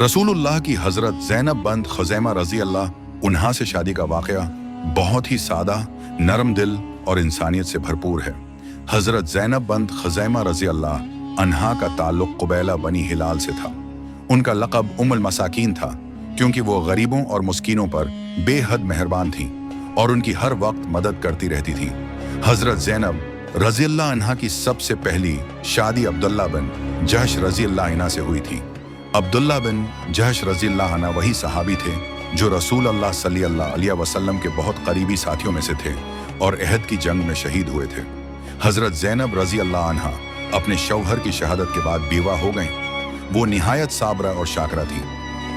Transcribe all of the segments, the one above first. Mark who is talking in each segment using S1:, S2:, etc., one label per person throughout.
S1: रसूलुल्लाह की हजरत ज़ैनब बंत ख़ुज़ैमा रज़ी अल्लाह उन्हा से शादी का वाक़या बहुत ही सादा, नरम दिल और इंसानियत से भरपूर है। हजरत ज़ैनब बंत ख़ुज़ैमा रज़ी अल्लाह अन्हा का ताल्लुक़ क़ुबैला बनी हिलाल से था। उनका लक़ब उम्मुल मसाकीन था क्योंकि वो गरीबों और मुस्किनों पर बेहद मेहरबान थीं और उनकी हर वक्त मदद करती रहती थीं। हजरत ज़ैनब रज़ी अल्लाह अन्हा की सबसे पहली शादी अब्दुल्ला बिन जहश रज़ी अल्लाह अन्हा से हुई थी। अब्दुल्ला बिन जहश रज़ी अल्लाह अन्हा वही सहाबी थे जो रसूल अल्लाह सल्लल्लाहु अलैहि वसल्लम के बहुत करीबी साथियों में से थे और अहद की जंग में शहीद हुए थे। हजरत ज़ैनब रज़ी अल्लाह अन्हा अपने शौहर की शहादत के बाद बीवा हो गईं। वो निहायत साबरा और शाकरा थी।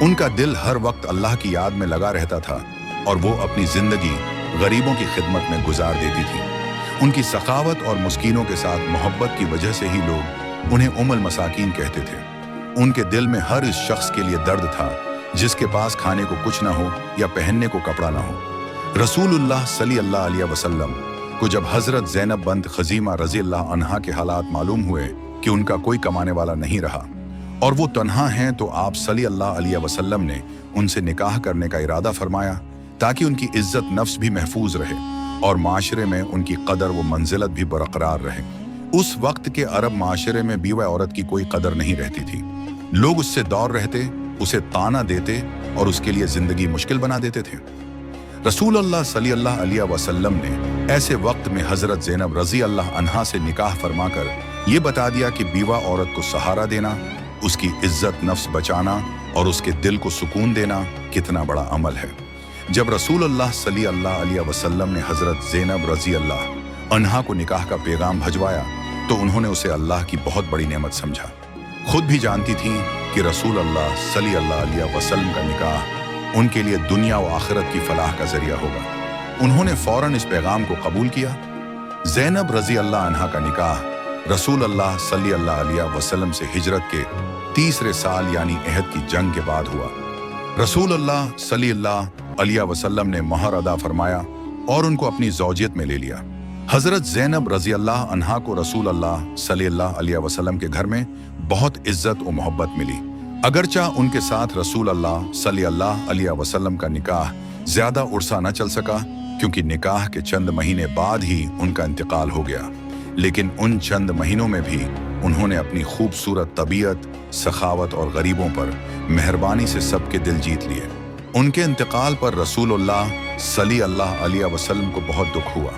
S1: उनका दिल हर वक्त अल्लाह की याद में लगा रहता था और वो अपनी जिंदगी गरीबों की खिदमत में गुजार देती थी। उनकी सखावत और मुस्किनों के साथ मोहब्बत की वजह से ही लोग उन्हें उम्मुल मसाकीन कहते थे। उनके दिल में हर इस शख्स के लिए दर्द था जिसके पास खाने को कुछ ना हो या पहनने को कपड़ा ना हो। रसूलुल्लाह सल्लल्लाहु अलैहि वसल्लम को जब हजरत ज़ैनब बंत ख़ुज़ैमा रज़ी अल्लाह अन्हा के हालात मालूम हुए कि उनका कोई कमाने वाला नहीं रहा और वो तन्हा हैं, तो आप सल्लल्लाहु अलैहि वसल्लम ने उनसे निकाह करने का इरादा फरमाया ताकि उनकी इज्जत नफ्स भी महफूज रहे और माशरे में उनकी कदर व मंजिलत भी बरकरार रहे। उस वक्त के अरब माशरे में बीवा औरत की कोई कदर नहीं रहती थी। लोग उससे दौर रहते, उसे ताना देते और उसके लिए जिंदगी मुश्किल बना देते थे। रसूल अल्लाह सल्लल्लाहु अलैहि वसल्लम ने ऐसे वक्त में हजरत ज़ैनब रज़ी अल्लाह अन्हा से निकाह फरमाकर ये बता दिया कि बीवा औरत को सहारा देना, उसकी इज्जत नफ्स बचाना और उसके दिल को सुकून देना कितना बड़ा अमल है। जब रसूल अल्लाह सल्लल्लाहु अलैहि वसल्लम ने हजरत ज़ैनब रज़ी अल्लाह अन्हा को निकाह का पैगाम भिजवाया तो उन्होंने उसे अल्लाह की बहुत बड़ी नेमत समझा। खुद भी जानती थीं कि रसूल अल्लाह सल्लल्लाहु अलैहि वसल्लम का निकाह उनके लिए दुनिया व आखिरत की फलाह का जरिया होगा। उन्होंने फौरन इस पैगाम को कबूल किया। ज़ैनब रज़ी अल्लाह अन्हा का निकाह रसूल अल्लाह सल्लल्लाहु अलैहि वसल्लम से हिजरत के तीसरे साल यानी अहद की जंग के बाद हुआ। रसूल अल्लाह सल्लल्लाहु अलैहि वसल्लम ने मोहर अदा फरमाया और उनको अपनी ज़ौजियत में ले लिया। हजरत ज़ैनब रज़ी अल्लाह अन्हा को रसूल अल्लाह सल्लल्लाहु अलैहि वसल्लम के घर में बहुत इज्जत और मोहब्बत मिली। अगरचा उनके साथ रसूल अल्लाह सल्लल्लाहु अलैहि वसल्लम का निकाह ज्यादा उर्सा न चल सका क्योंकि निकाह के चंद महीने बाद ही उनका इंतकाल हो गया, लेकिन उन चंद महीनों में भी उन्होंने अपनी खूबसूरत तबीयत, सखावत और गरीबों पर मेहरबानी से सबके दिल जीत लिए। उनके इंतकाल पर रसूलुल्लाह सल्लल्लाहु अलैहि वसल्लम को बहुत दुख हुआ।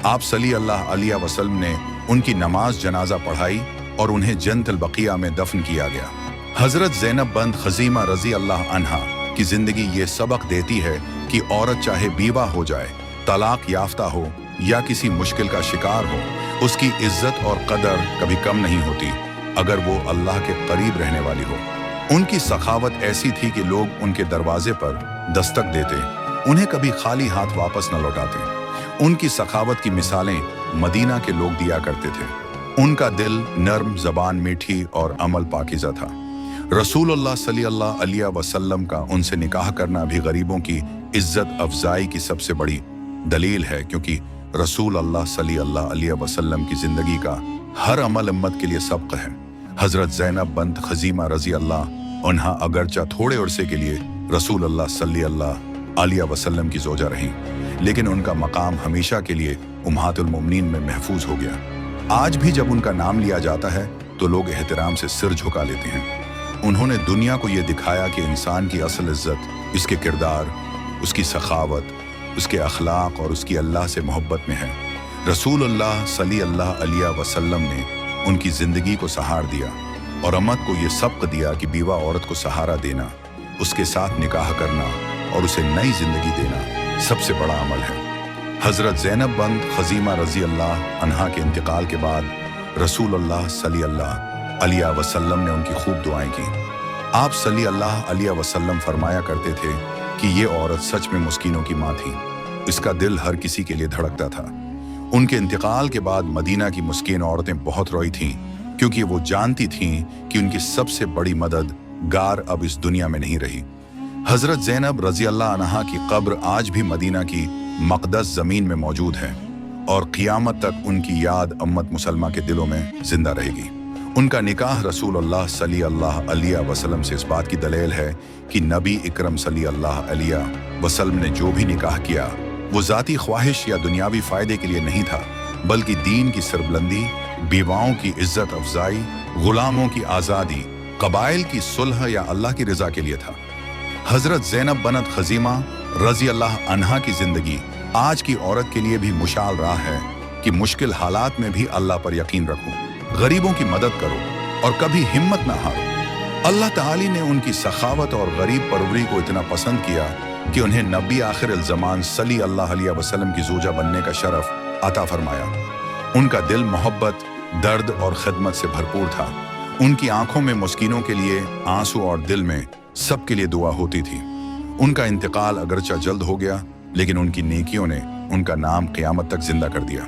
S1: आप सल्लल्लाहु अलैहि वसल्लम ने उनकी नमाज जनाजा पढ़ाई और उन्हें जन्नतुल बक़िया में दफन किया गया। हजरत ज़ैनब बंत ख़ुज़ैमा रज़ी अल्लाह अन्हा की जिंदगी ये सबक देती है कि औरत चाहे बीवा हो जाए, तलाक याफ्ता हो या किसी मुश्किल का शिकार हो, उसकी इज्जत और कदर कभी कम नहीं होती अगर वो अल्लाह के करीब रहने वाली हो। उनकी सखावत ऐसी थी कि लोग उनके दरवाजे पर दस्तक देते, उन्हें कभी खाली हाथ वापस न लौटाते। उनकी सखावत की मिसालें मदीना के लोग दिया करते थे। उनका दिल नर्म, ज़बान मीठी और अमल पाकीज़ा था। रसूलुल्लाह सल्लल्लाहु अलैहि वसल्लम का उनसे निकाह करना भी गरीबों की इज्जत अफजाई की सबसे बड़ी दलील है क्योंकि रसूल अल्लाह सल्लल्लाहु अलैहि वसल्लम की ज़िंदगी का हर अमल उम्मत के लिए सबक है। हजरत ज़ैनब बंत ख़ुज़ैमा रज़ी अल्लाह अन्हा अगरचा थोड़े अरसे के लिए रसूल अल्लाह सल्लल्लाहु अलैहि वसल्लम की ज़ौजा रहीं, लेकिन उनका मकाम हमेशा के लिए उम्महातुल मोमिनीन में महफूज हो गया। आज भी जब उनका नाम लिया जाता है तो लोग एहतराम से सिर झुका लेते हैं। उन्होंने दुनिया को ये दिखाया कि इंसान की असल इज्जत इसके किरदार, उसकी सखावत, उसके अखलाक और उसकी अल्लाह से मोहब्बत में है। रसूलुल्लाह सल्लल्लाहु अलैहि वसल्लम ने उनकी ज़िंदगी को सहार दिया और उम्मत को ये सबक दिया कि बीवा औरत को सहारा देना, उसके साथ निकाह करना और उसे नई ज़िंदगी देना सबसे बड़ा अमल है। हजरत ज़ैनब बंत ख़ुज़ैमा रज़ी अल्लाह अन्हा के इंतकाल के बाद रसूलुल्लाह सल्लल्लाहु अलैहि वसल्लम ने उनकी खूब दुआएं की। आप सल्लल्लाहु अलैहि वसल्लम फरमाया करते थे कि ये औरत सच में मुस्किनों की माँ थी। इसका दिल हर किसी के लिए धड़कता था। उनके इंतकाल के बाद मदीना की मुस्किन औरतें बहुत रोई थीं क्योंकि वो जानती थीं कि उनकी सबसे बड़ी मदद गार अब इस दुनिया में नहीं रही। हजरत ज़ैनब रज़ी अल्लाह अन्हा की कब्र आज भी मदीना की मक़दस ज़मीन में मौजूद है और क़ियामत तक उनकी याद उम्मत मुसलमा के दिलों में जिंदा रहेगी। उनका निकाह रसूलुल्लाह सल्लल्लाहु अलैहि वसल्लम से इस बात की दलील है कि नबी इकरम सल्लल्लाहु अलैहि वसल्लम ने जो भी निकाह किया वो ज़ाती ख्वाहिश या दुनियावी फ़ायदे के लिए नहीं था, बल्कि दीन की सरबुलंदी, बीवाओं की इज्जत अफजाई, गुलामों की आज़ादी, कबाइल की सुलह या अल्लाह की रज़ा के लिए था। हज़रत ज़ैनब बनत खज़ीमा रज़ी अल्लाह अन्हा की ज़िंदगी आज की औरत के लिए भी मुशाल राह है कि मुश्किल हालात में भी अल्लाह पर यकीन रखो, गरीबों की मदद करो और कभी हिम्मत ना हारो। अल्लाह ताली ने उनकी सखावत और गरीब परवरी को इतना पसंद किया कि उन्हें नबी आखिर ज़मान सल्लल्लाहु अलैहि वसल्लम की ज़ौजा बनने का शरफ अता फरमाया। उनका दिल मोहब्बत, दर्द और खिदमत से भरपूर था। उनकी आंखों में मुस्किनों के लिए आंसू और दिल में सबके लिए दुआ होती थी। उनका इंतकाल अगरचा जल्द हो गया, लेकिन उनकी नेकियों ने उनका नाम क़यामत तक जिंदा कर दिया।